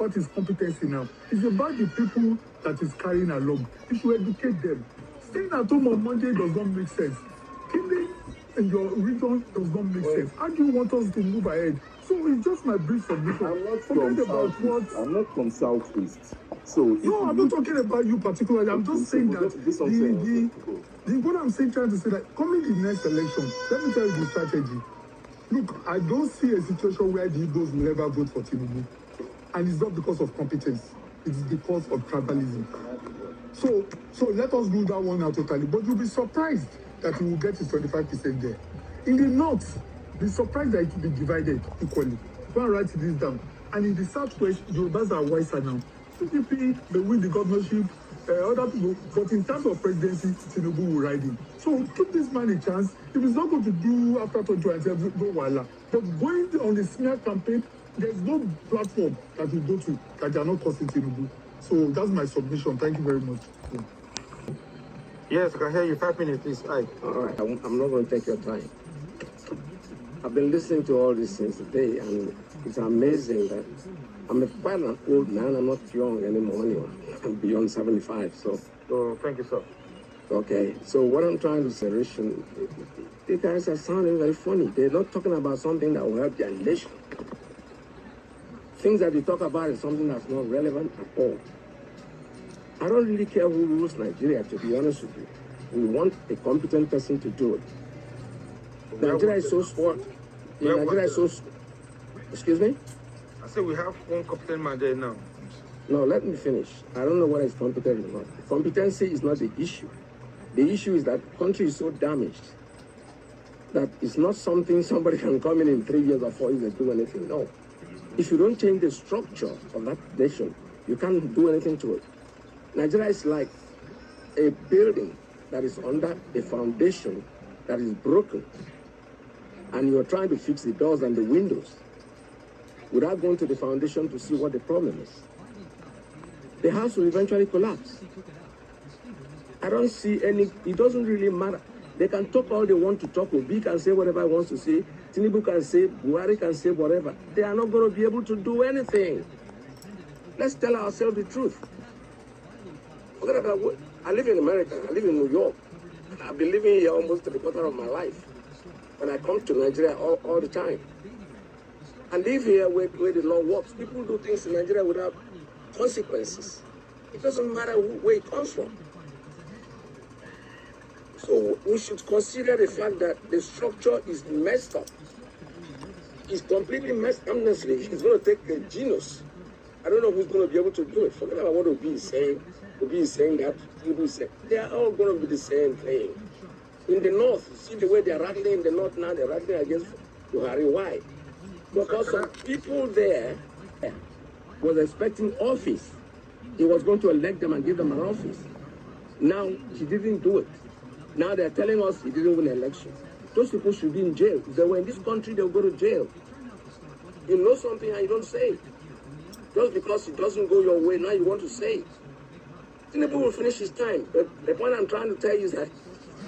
what is competency now. It's about the people that is carrying along. You should educate them. Staying at home on Monday does not make sense. Killing in your region does not make sense. How do you want us to move ahead? So it's just my brief submission. I'm not from Southeast. So no, I'm not talking about you particularly. I'm just saying that what I'm saying, trying to say that coming the next election, let me tell you the strategy. Look, I don't see a situation where the Igbos will ever vote for Tinubu. And it's not because of competence. It is because of tribalism. So let us rule that one out totally. But you'll be surprised that he will get his 25% there. In the north, be surprised that it will be divided equally. Go and write this down. And in the southwest, Yorubas are wiser now. PDP, they win the governorship, other people. But in terms of presidency, Tinubu will ride in. So give this man a chance. If he's not going to do after 2027, no wala. But going on the smear campaign, there's no platform that will go to that they are not costing Tinubu. So that's my submission. Thank you very much. Yeah. Yes, I can hear you. 5 minutes, please. Aye. All right, I'm not going to take your time. I've been listening to all this since today, and it's amazing that I'm quite an old man. I'm not young anymore. Anyway. I'm beyond 75, so. Oh, thank you, sir. Okay, so what I'm trying to say, the guys are sounding very funny. They're not talking about something that will help their nation. Things that they talk about is something that's not relevant at all. I don't really care who rules Nigeria, to be honest with you. We want a competent person to do it. Nigeria is so spoiled. Nigeria is so... Excuse me? I said we have one competent man there now. No, let me finish. I don't know whether it's competent or not. Competency is not the issue. The issue is that the country is so damaged that it's not something somebody can come in 3 years or 4 years and do anything. No. If you don't change the structure of that nation, you can't do anything to it. Nigeria is like a building that is under a foundation that is broken, and you're trying to fix the doors and the windows without going to the foundation to see what the problem is. The house will eventually collapse. I don't see any, it doesn't really matter. They can talk all they want to talk. Obi can say whatever he wants to say. Tinubu can say, Buhari can say whatever. They are not going to be able to do anything. Let's tell ourselves the truth. Forget about what, I live in America. I live in New York. I've been living here almost 3/4 of my life. When I come to Nigeria all the time. I live here where the law works. People do things in Nigeria without consequences. It doesn't matter where it comes from. So we should consider the fact that the structure is messed up. It's completely messed up. Honestly, it's going to take a genius. I don't know who's going to be able to do it. Forget about what Obi is saying. Obi is saying that. Obi is saying. They are all going to be the same thing. In the north, see the way they're rattling in the north now, they're rattling against Buhari. Why? Because some people there was expecting office. He was going to elect them and give them an office. Now, he didn't do it. Now they're telling us he didn't win an election. Those people should be in jail. If they were in this country, they'll go to jail. You know something and you don't say it. Just because it doesn't go your way, now you want to say it. Tinubu will finish his time. But the point I'm trying to tell you is that,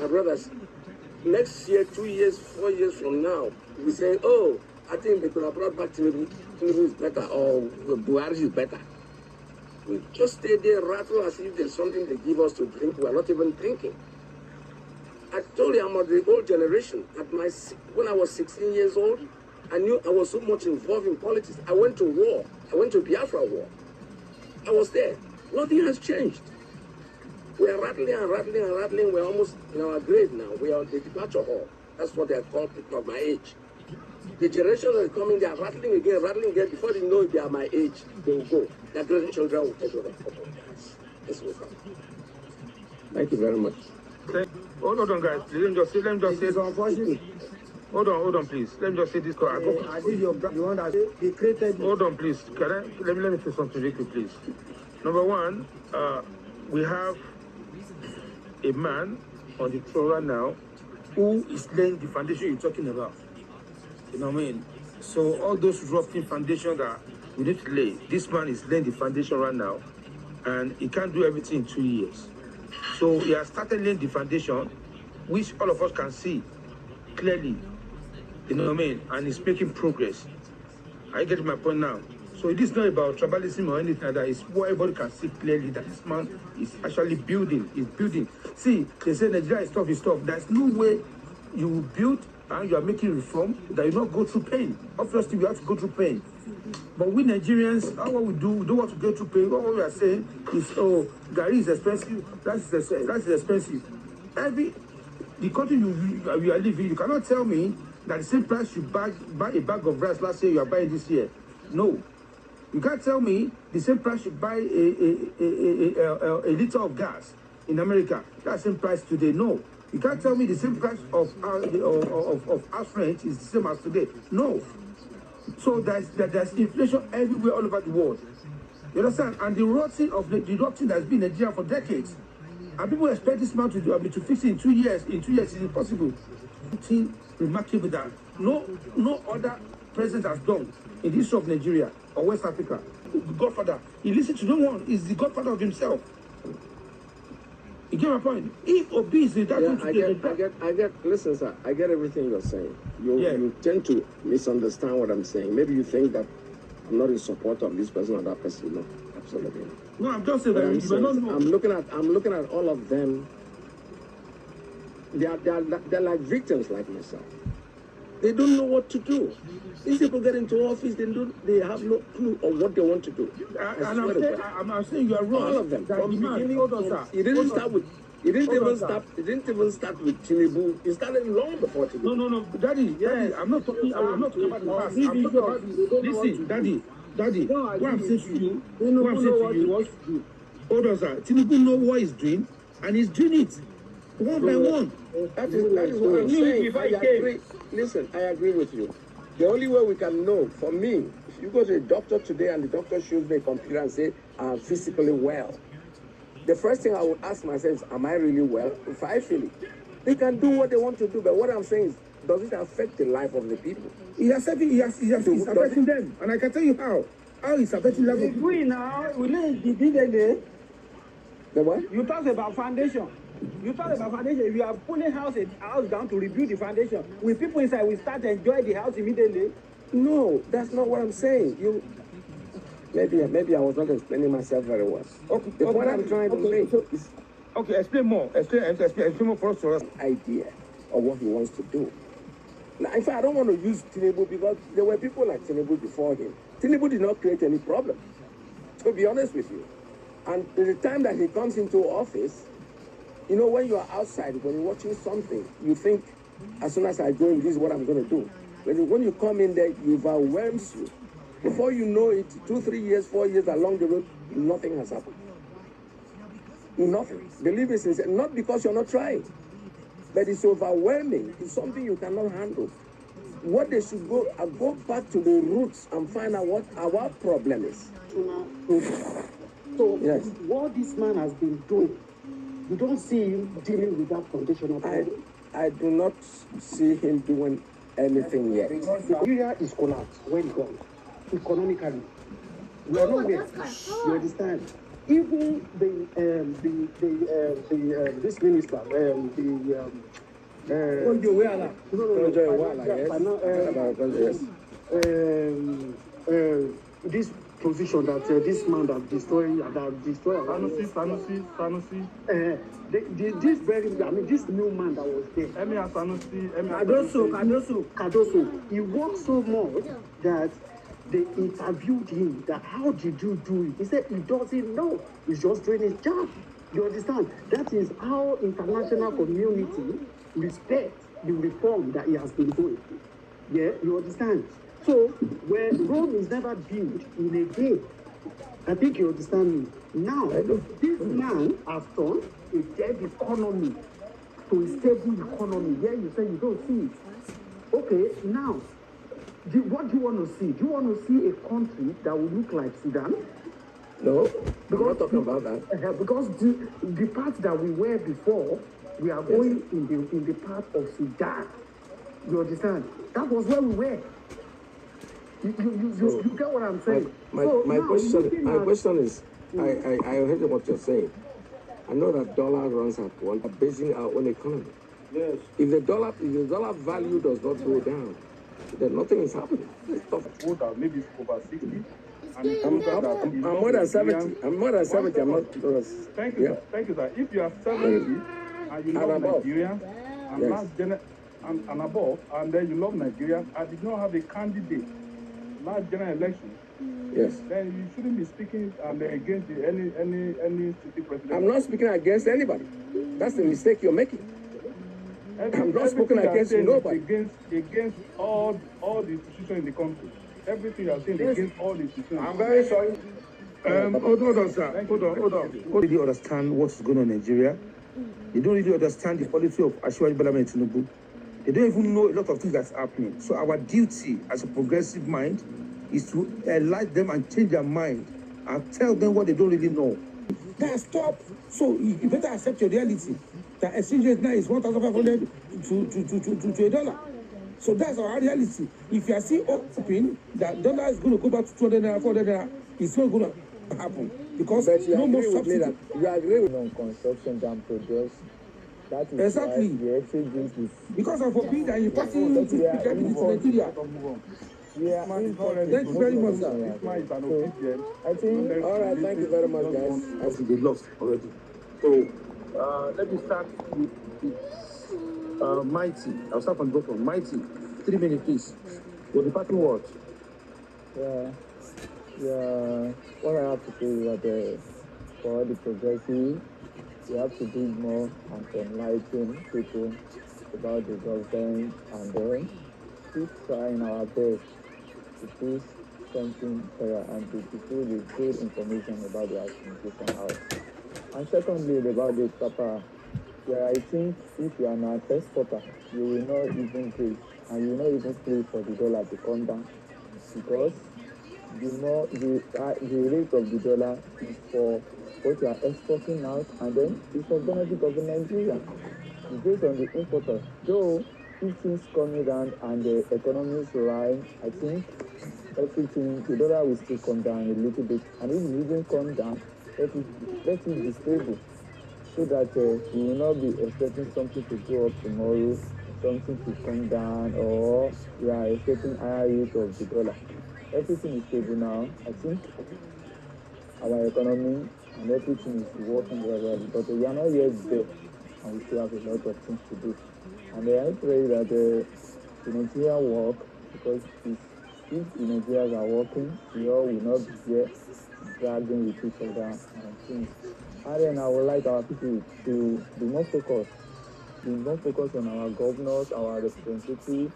my brothers, next year, 2 years, 4 years from now, we'll be saying, oh, I think they could have brought back Tinubu. Tinubu is better, or Buhari is better. We just stay there, rattle as if there's something they give us to drink. We're not even drinking. I told you I'm of the old generation. When I was 16 years old, I knew I was so much involved in politics. I went to war. I went to Biafra war. I was there. Nothing has changed. We are rattling and rattling and rattling. We're almost in our grave now. We are on the departure hall. That's what they are called people of my age. The generation that is coming, they are rattling again. Before they know they are my age, they will go. Their grandchildren will take over. This will come. Thank you very much. Hold on, guys. Let me just say. Hold on, please. Let me just say this. I think you want to be created. Hold on, please. Let me say something really quick, please. Number one, we have a man on the throne right now who is laying the foundation you're talking about. You know what I mean? So all those rotting foundations that we need to lay, this man is laying the foundation right now, and he can't do everything in 2 years. So he has started laying the foundation, which all of us can see clearly. You know what I mean? And he's making progress. I get my point now. So it is not about tribalism or anything like that. It's what everybody can see clearly that this man is actually building. He's building. See, they say Nigeria is tough, is tough. There's no way you will build and you are making reform that you not go through pain. Obviously, we have to go through pain. But we Nigerians, what we don't want to go through pain. What we are saying is, oh, Gary is expensive. That's expensive. The country you are living, you cannot tell me that the same price you buy a bag of rice last year you are buying this year. No. You can't tell me the same price you buy a liter of gas in America. That's the same price today. No. You can't tell me the same price of house rent is the same as today. No. So there's inflation everywhere all over the world. You understand? And the rotting that's been in Nigeria for decades. And people expect this man to fix it in 2 years. In 2 years, it's impossible. Something remarkable that no other president has done in the history of Nigeria or West Africa. The Godfather, he listens to no one. He's the Godfather of himself. You get my point? If Obi is that, I get. Listen, sir. I get everything you're saying. You tend to misunderstand what I'm saying. Maybe you think that I'm not in support of this person or that person. No, absolutely. No, I'm just saying that I'm looking at all of them. They're like victims like myself. They don't know what to do. These people get into office, they have no clue of what they want to do. I'm saying you are wrong. All of them. From the beginning, it didn't even start with Tinubu. It started long before Tinubu. No, Daddy, I'm not talking about the past. Listen, Daddy, what I'm saying to you, hold on, sir. Tinubu know what he's doing, and he's doing it one by one. That is what I'm saying. I agree. Listen, I agree with you. The only way we can know, for me, if you go to a doctor today and the doctor shows me a computer and say, I'm physically well, the first thing I would ask myself is, am I really well? If I feel it. They can do what they want to do, but what I'm saying is, does it affect the life of the people? It's affecting them. And I can tell you how. How it's affecting the life of people. We need the DNA. The what? You talk about foundation. If you are pulling house down to rebuild the foundation, with people inside, we start to enjoy the house immediately. No, that's not what I'm saying. Maybe I was not explaining myself very well. Okay, what I'm trying to say is... Okay, explain more. Explain more for us. Idea of what he wants to do. Now, in fact, I don't want to use Tinubu because there were people like Tinubu before him. Tinubu did not create any problem, to be honest with you. And the time that he comes into office, you know, when you are outside, when you're watching something, you think, as soon as I go in, this is what I'm going to do. But when you come in there, it overwhelms you. Before you know it, 2, 3 years, 4 years along the road, nothing has happened. Nothing. Believe me, sincerely, not because you're not trying, but it's overwhelming. It's something you cannot handle. What they should go back to the roots and find out what our problem is. So, yes. What this man has been doing, you don't see him dealing with that foundational problem. I do not see him doing anything yet. Nigeria is collapsed. Where it gone? Economically. We are not there. You understand? Even this minister, this position that this man that destroyed Sanusi. this new man that was there. Kadoso. He worked so much that they interviewed him that how did you do it? He said he doesn't know. He's just doing his job. You understand? That is how international community respects the reform that he has been doing. Yeah, you understand? So when Rome is never built in a day, I think you understand me. Now, this man has turned a dead economy to a stable economy. Here you say you don't see it. Okay, now, what do you want to see? Do you want to see a country that will look like Sudan? No, I'm not talking about that. Because the part that we were before, we are going in the part of Sudan. You understand? That was where we were. You get what I'm saying? My question is, I heard what you're saying. I know that dollar runs at one, basing our own economy. Yes. If the dollar value does not go down, then nothing is happening. It's tough. Maybe it's over 60. I'm more than 70. I'm more than 70. I'm not. Thank you, sir. Thank you, sir. If you are 70 and you love Nigeria and above, and then you love Nigeria, and did not have a candidate last general election, then you shouldn't be speaking against any city president. I'm not speaking against anybody. That's the mistake you're making. I'm not speaking against nobody. Against all the institutions in the country. Everything you are saying against all the institutions. I'm very sorry. Hold on, sir. Hold on. They don't really understand what's going on in Nigeria. They don't really understand the policy of Asiwaju Bola Ahmed Tinubu. They don't even know a lot of things that's happening. So our duty as a progressive mind is to enlighten them and change their mind and tell them what they don't really know. That's stop. So you better accept your reality. The exchange rate now is 1,500 to $1. So that's our reality. If you are still hoping that dollar is going to go back to 200 naira, 400 naira, it's not going to happen because no more subsidy. You agree with on construction than projects. That is exactly. The exchange rate is because of forbid and you passing to Nigeria. Yeah, thank you very much, sir. I think, all right, thank you very much, guys. I think they lost already. So let me start with Mighty. I'll start from the bottom. Mighty, 3 minutes, please. Your departing word. What I have to say is that for the progressive, we have to do more and enlighten people about the government and then keep trying our best to push something fair and to people the good information about the administration house. And secondly, about the copper, I think if you are an exporter, you will not even pay, and you will not even pay for the dollar to come down, because the rate of the dollar is for what you are exporting out, and then it's for benefit of Nigeria. It's based on the importer. Though if things coming down and the economy is right, I think everything, the dollar will still come down a little bit, and if it doesn't come down, let it be stable, so that we will not be expecting something to go up tomorrow, something to come down, or we are expecting higher rate of the dollar. Everything is stable now. I think our economy and everything is working very well, but we are not yet there, and we still have a lot of things to do. And I pray that the Nigeria work, because if the Nigerians are working, we all will not be here dragging with each other and things. And then I would like our people to be more focused on our governors, our representatives,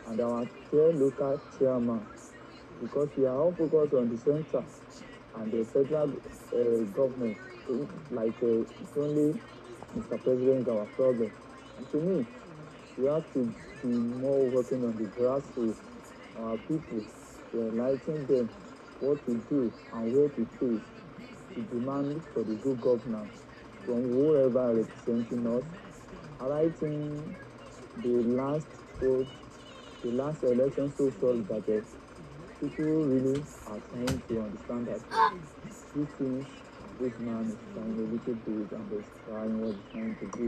and our local chairman, because we are all focused on the center and the federal government. Like it's only Mr. President our problem. And to me, we have to be more working on the grassroots, our people, to enlighten them what to do and where to face to demand for the good governance from whoever representing us. And I think the last election so that people really are trying to understand that these things this man is trying a little bit and he's trying what he's trying to do.